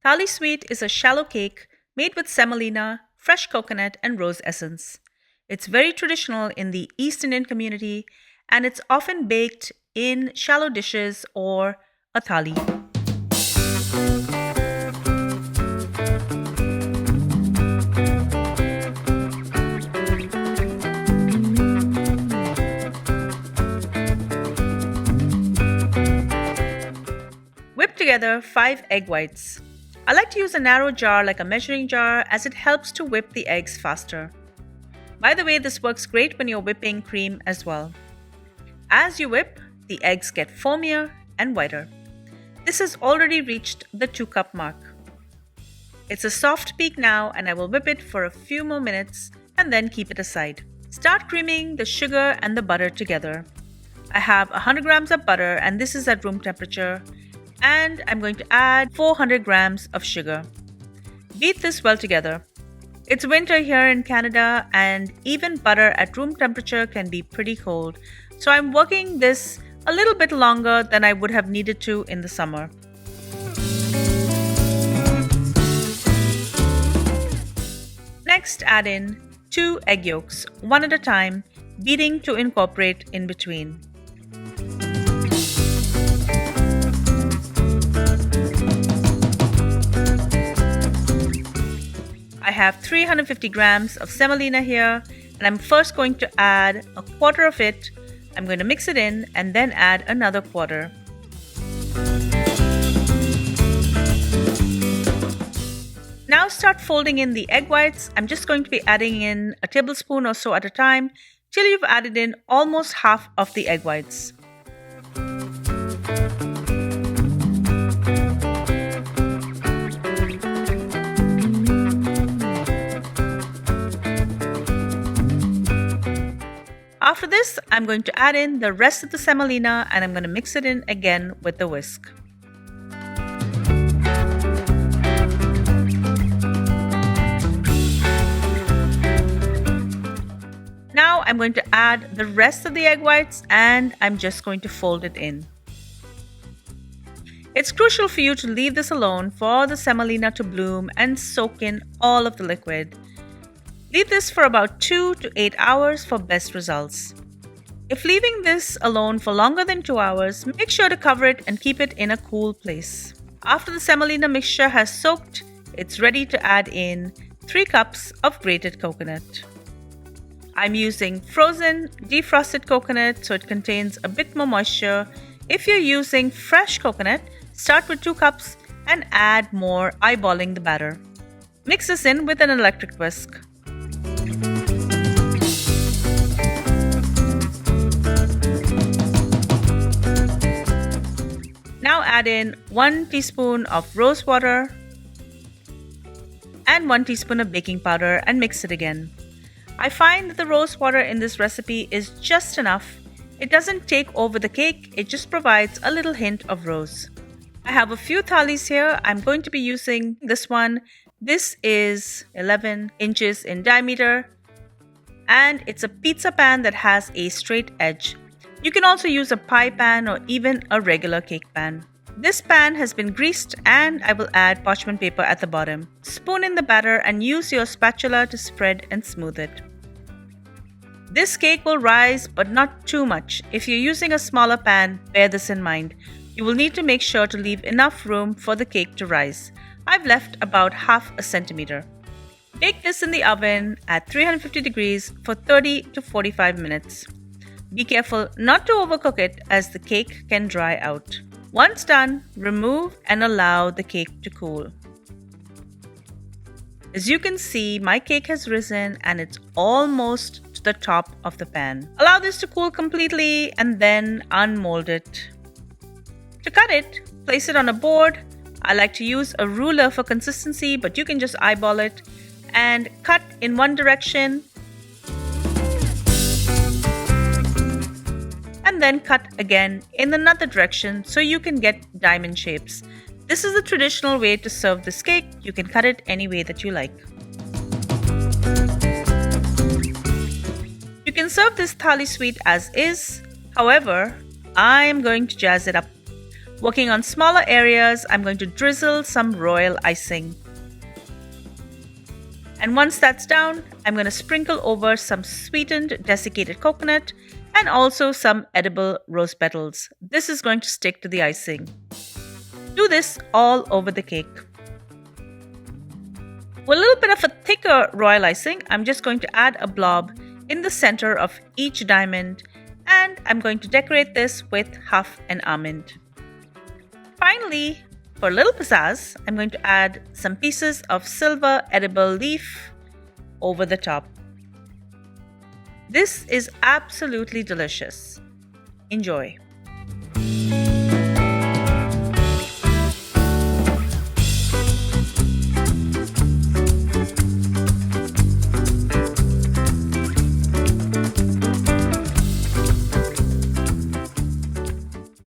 Thali sweet is a shallow cake made with semolina, fresh coconut, and rose essence. It's very traditional in the East Indian community and it's often baked in shallow dishes or a thali. Whip together 5 egg whites. I like to use a narrow jar like a measuring jar as it helps to whip the eggs faster. By the way, this works great when you're whipping cream as well. As you whip, the eggs get foamier and whiter. This has already reached the 2-cup mark. It's a soft peak now and I will whip it for a few more minutes and then keep it aside. Start creaming the sugar and the butter together. I have 100 grams of butter and this is at room temperature, and I'm going to add 400 grams of sugar. Beat this well together. It's winter here in Canada and even butter at room temperature can be pretty cold, so I'm working this a little bit longer than I would have needed to in the summer. Next, add in 2 egg yolks, one at a time, beating to incorporate in between. I have 350 grams of semolina here and I'm first going to add a quarter of it. I'm going to mix it in and then add another quarter. Now start folding in the egg whites. I'm just going to be adding in a tablespoon or so at a time till you've added in almost half of the egg whites. After this, I'm going to add in the rest of the semolina and I'm going to mix it in again with the whisk. Now I'm going to add the rest of the egg whites and I'm just going to fold it in. It's crucial for you to leave this alone for the semolina to bloom and soak in all of the liquid. Leave this for about 2 to 8 hours for best results. If leaving this alone for longer than 2 hours, make sure to cover it and keep it in a cool place. After the semolina mixture has soaked, it's ready to add in 3 cups of grated coconut. I'm using frozen, defrosted coconut so it contains a bit more moisture. If you're using fresh coconut, start with 2 cups and add more, eyeballing the batter. Mix this in with an electric whisk. Now add in 1 teaspoon of rose water and 1 teaspoon of baking powder and mix it again. I find that the rose water in this recipe is just enough. It doesn't take over the cake, it just provides a little hint of rose. I have a few thalis here. I'm going to be using this one. This is 11 inches in diameter and it's a pizza pan that has a straight edge. You can also use a pie pan or even a regular cake pan. This pan has been greased and I will add parchment paper at the bottom. Spoon in the batter and use your spatula to spread and smooth it. This cake will rise but not too much. If you're using a smaller pan, bear this in mind. You will need to make sure to leave enough room for the cake to rise. I've left about half a centimeter. Bake this in the oven at 350 degrees for 30 to 45 minutes. Be careful not to overcook it as the cake can dry out. Once done, remove and allow the cake to cool. As you can see, my cake has risen and it's almost to the top of the pan. Allow this to cool completely and then unmold it. To cut it, place it on a board. I like to use a ruler for consistency, but you can just eyeball it and cut in one direction and then cut again in another direction so you can get diamond shapes. This is the traditional way to serve this cake. You can cut it any way that you like. You can serve this thali sweet as is. However, I am going to jazz it up. Working on smaller areas, I'm going to drizzle some royal icing. And once that's down, I'm going to sprinkle over some sweetened desiccated coconut and also some edible rose petals. This is going to stick to the icing. Do this all over the cake. With a little bit of a thicker royal icing, I'm just going to add a blob in the center of each diamond, and I'm going to decorate this with half an almond. Finally, for a little pizzazz, I'm going to add some pieces of silver edible leaf over the top. This is absolutely delicious. Enjoy.